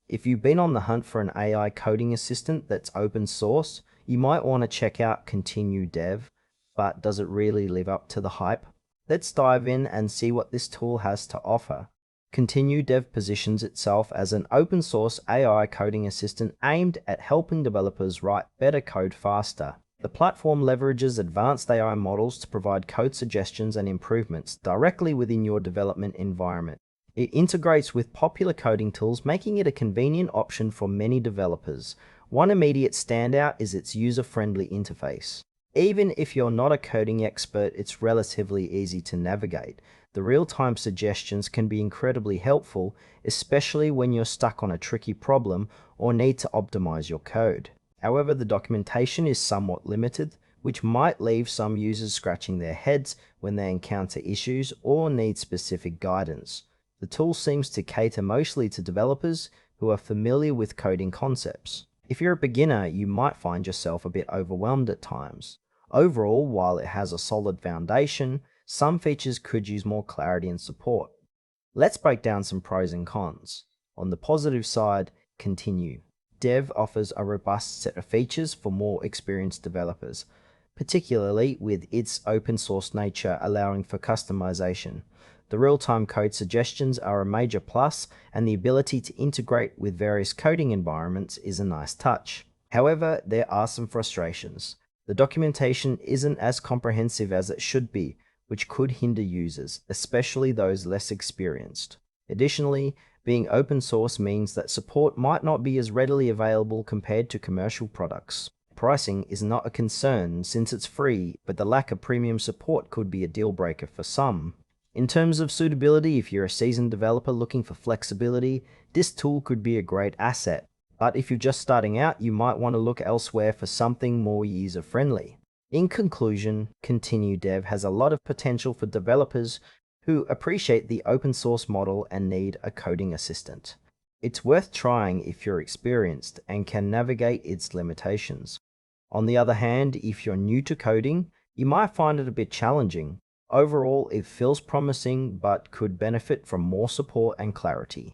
If you've been on the hunt for an AI coding assistant that's open source, you might want to check out Continue.dev, but does it really live up to the hype? Let's dive in and see what this tool has to offer. Continue.dev positions itself as an open source AI coding assistant aimed at helping developers write better code faster. The platform leverages advanced AI models to provide code suggestions and improvements directly within your development environment. It integrates with popular coding tools, making it a convenient option for many developers. One immediate standout is its user-friendly interface. Even if you're not a coding expert, it's relatively easy to navigate. The real-time suggestions can be incredibly helpful, especially when you're stuck on a tricky problem or need to optimize your code. However, the documentation is somewhat limited, which might leave some users scratching their heads when they encounter issues or need specific guidance. The tool seems to cater mostly to developers who are familiar with coding concepts. If you're a beginner, you might find yourself a bit overwhelmed at times. Overall, while it has a solid foundation, some features could use more clarity and support. Let's break down some pros and cons. On the positive side, Continue.dev offers a robust set of features for more experienced developers, particularly with its open source nature allowing for customization. The real-time code suggestions are a major plus, and the ability to integrate with various coding environments is a nice touch. However, there are some frustrations. The documentation isn't as comprehensive as it should be, which could hinder users, especially those less experienced. Additionally, being open source means that support might not be as readily available compared to commercial products. Pricing is not a concern since it's free, but the lack of premium support could be a deal breaker for some. In terms of suitability, if you're a seasoned developer looking for flexibility, this tool could be a great asset. But if you're just starting out, you might want to look elsewhere for something more user-friendly. In conclusion, Continue.dev has a lot of potential for developers who appreciate the open source model and need a coding assistant. It's worth trying if you're experienced and can navigate its limitations. On the other hand, if you're new to coding, you might find it a bit challenging. Overall, it feels promising but could benefit from more support and clarity.